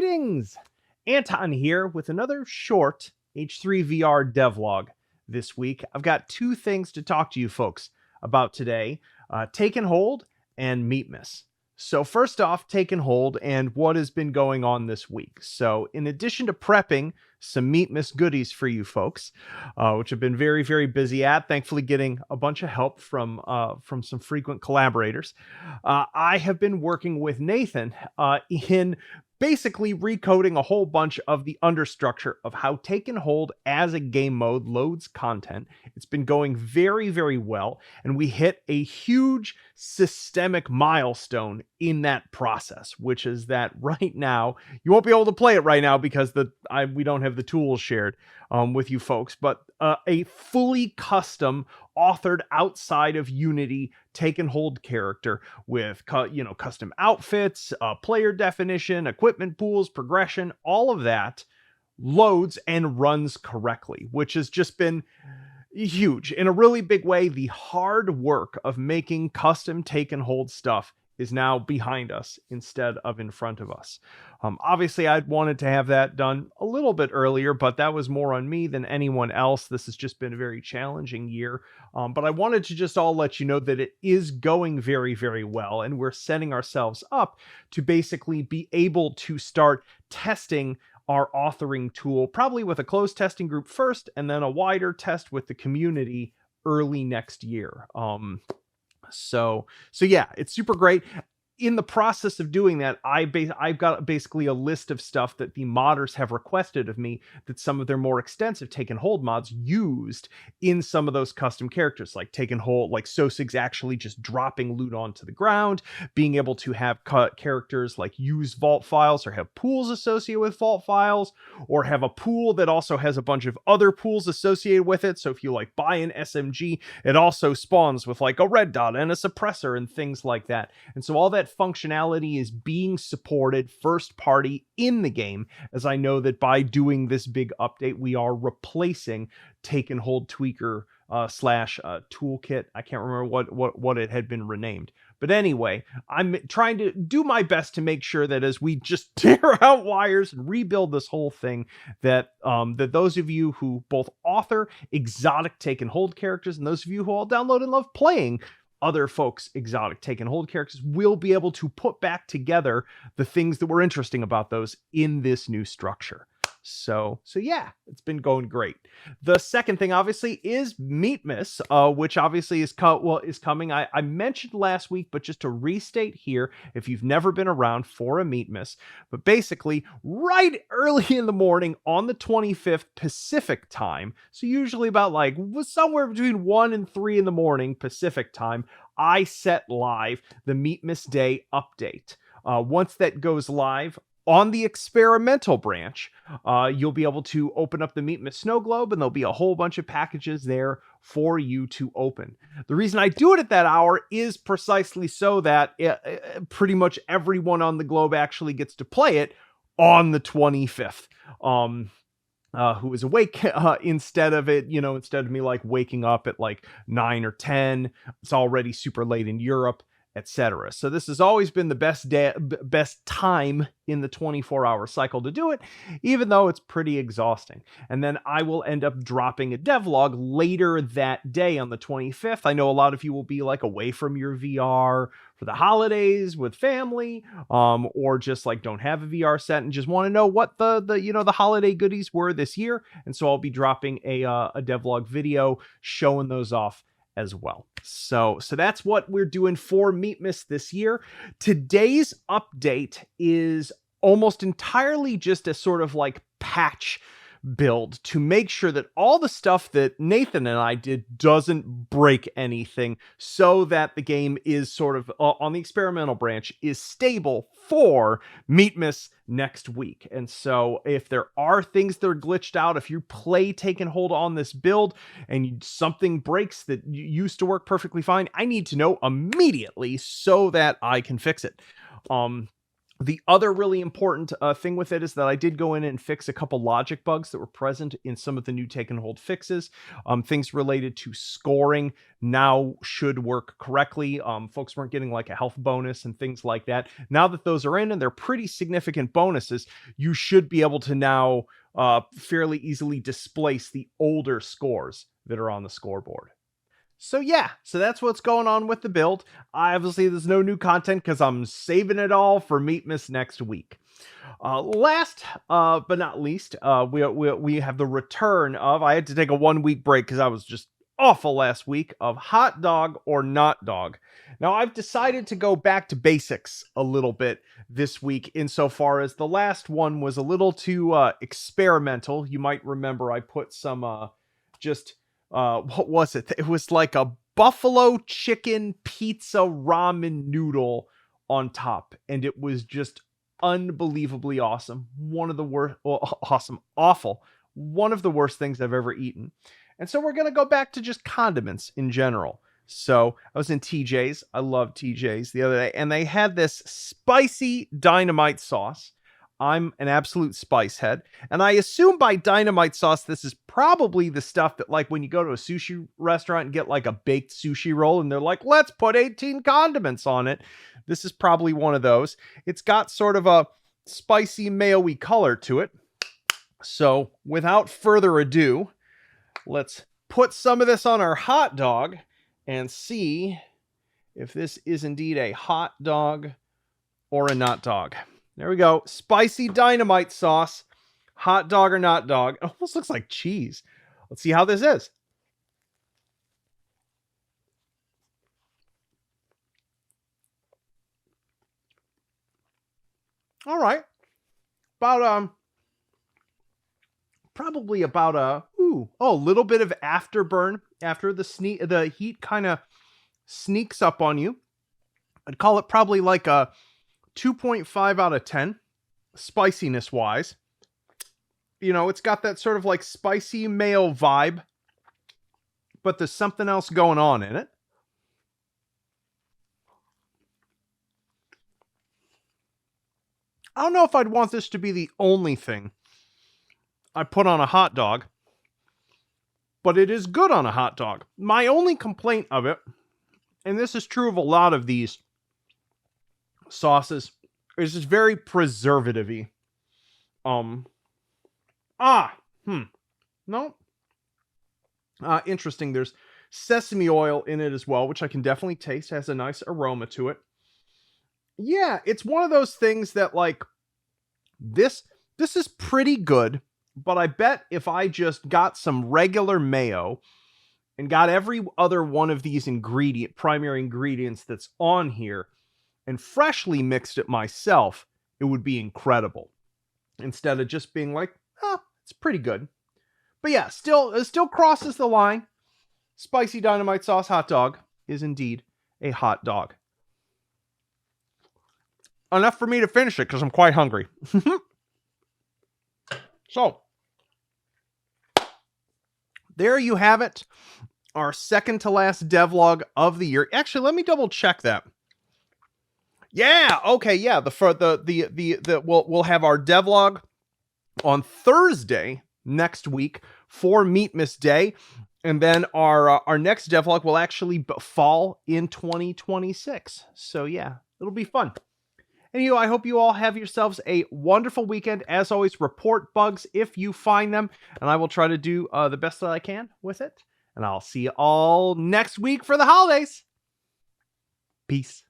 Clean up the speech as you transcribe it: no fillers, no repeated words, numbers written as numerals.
Greetings! Anton here with another short H3VR devlog this week. I've got two things to talk to you folks about today, Taken Hold and MeatMiss. So first off, Taken Hold and what has been going on this week. So in addition to prepping some MeatMiss goodies for you folks, which I've been very, very busy at, thankfully getting a bunch of help from some frequent collaborators, I have been working with Nathan in basically recoding a whole bunch of the understructure of how Taken Hold as a game mode loads content. It's been going very, very well, and we hit a huge systemic milestone in that process, which is that right now, you won't be able to play it right now because we don't have the tools shared with you folks, but a fully custom authored outside of Unity Taken Hold character with custom outfits, player definition, equipment pools, progression, all of that loads and runs correctly, which has just been huge. In a really big way, the hard work of making custom Taken Hold stuff is now behind us instead of in front of us. Obviously, I'd wanted to have that done a little bit earlier, but that was more on me than anyone else. This has just been a very challenging year, but I wanted to just all let you know that it is going very, very well, and we're setting ourselves up to basically be able to start testing our authoring tool, probably with a closed testing group first, and then a wider test with the community early next year. So yeah, it's super great. In the process of doing that, I've got basically a list of stuff that the modders have requested of me that some of their more extensive Taken Hold mods used in some of those custom characters, like Taken Hold, like Sosig's actually just dropping loot onto the ground, being able to have characters like use vault files or have pools associated with vault files, or have a pool that also has a bunch of other pools associated with it. So if you like buy an SMG, it also spawns with like a red dot and a suppressor and things like that. And so all that functionality is being supported first party in the game, as I know that by doing this big update, we are replacing Taken Hold Tweaker slash toolkit. I can't remember what it had been renamed. But anyway, I'm trying to do my best to make sure that as we just tear out wires and rebuild this whole thing, that that those of you who both author exotic Taken Hold characters and those of you who all download and love playing other folks' exotic Taken Hold characters will be able to put back together the things that were interesting about those in this new structure. So yeah, it's been going great. The second thing, obviously, is MeatMiss, which obviously is coming. I mentioned last week, but just to restate here, if you've never been around for a MeatMiss, but basically right early in the morning on the 25th Pacific time, so usually about like somewhere between 1 and 3 in the morning Pacific time, I set live the MeatMiss Day update. Once that goes live, on the experimental branch, you'll be able to open up the MeatMiss Snow Globe, and there'll be a whole bunch of packages there for you to open. The reason I do it at that hour is precisely so that pretty much everyone on the globe actually gets to play it on the 25th. Who is awake instead of me like waking up at like 9 or 10. It's already super late in Europe, etc. So this has always been the best time in the 24-hour cycle to do it, even though it's pretty exhausting. And then I will end up dropping a devlog later that day on the 25th. I know a lot of you will be like away from your VR for the holidays with family, or just like don't have a VR set and just want to know what the holiday goodies were this year. And so I'll be dropping a devlog video showing those off as well. So that's what we're doing for MeatMiss this year. Today's update is almost entirely just a sort of like patch build to make sure that all the stuff that Nathan and I did doesn't break anything, so that the game is sort of on the experimental branch is stable for MeatMiss next week. And so if there are things that are glitched out, if you play Taken Hold on this build and something breaks that used to work perfectly fine, I need to know immediately so that I can fix it. The other really important thing with it is that I did go in and fix a couple logic bugs that were present in some of the new take and hold fixes. Things related to scoring now should work correctly. Folks weren't getting like a health bonus and things like that. Now that those are in and they're pretty significant bonuses, you should be able to now fairly easily displace the older scores that are on the scoreboard. So yeah, so that's what's going on with the build. Obviously, there's no new content because I'm saving it all for MeatMiss next week. Last but not least, we have the return of, I had to take a 1 week break because I was just awful last week, of hot dog or not dog. Now, I've decided to go back to basics a little bit this week, insofar as the last one was a little too experimental. You might remember I put some just what was it? It was like a buffalo chicken pizza ramen noodle on top, and it was just unbelievably awesome. One of the worst, awful. One of the worst things I've ever eaten. And so we're going to go back to just condiments in general. So I was in TJ's. I love TJ's the other day, and they had this spicy dynamite sauce. I'm an absolute spice head, and I assume by dynamite sauce, this is probably the stuff that, like, when you go to a sushi restaurant and get like a baked sushi roll and they're like, let's put 18 condiments on it. This is probably one of those. It's got sort of a spicy mayo-y color to it. So without further ado, let's put some of this on our hot dog and see if this is indeed a hot dog or a not dog. There we go. Spicy dynamite sauce. Hot dog or not dog. It almost looks like cheese. Let's see how this is. All right. About probably about a little bit of afterburn after the heat kind of sneaks up on you. I'd call it probably like a 2.5 out of 10 spiciness wise. You know, it's got that sort of like spicy mayo vibe, but there's something else going on in it. I don't know if I'd want this to be the only thing I put on a hot dog, but it is good on a hot dog. My only complaint of it, and this is true of a lot of these sauces, is just very preservative-y. No. Interesting. There's sesame oil in it as well, which I can definitely taste. It has a nice aroma to it. Yeah, it's one of those things that, like, this is pretty good, but I bet if I just got some regular mayo and got every other one of these primary ingredients that's on here and freshly mixed it myself, it would be incredible. Instead of just being like, it's pretty good. But yeah, it still crosses the line. Spicy dynamite sauce hot dog is indeed a hot dog. Enough for me to finish it because I'm quite hungry. So, there you have it. Our second to last devlog of the year. Actually, let me double check that. Yeah, okay, yeah. We'll have our devlog on Thursday next week for MeatMiss Day, and then our next devlog will actually fall in 2026. So yeah, it'll be fun. Anyway, I hope you all have yourselves a wonderful weekend. As always, report bugs if you find them, and I will try to do the best that I can with it. And I'll see you all next week for the holidays. Peace.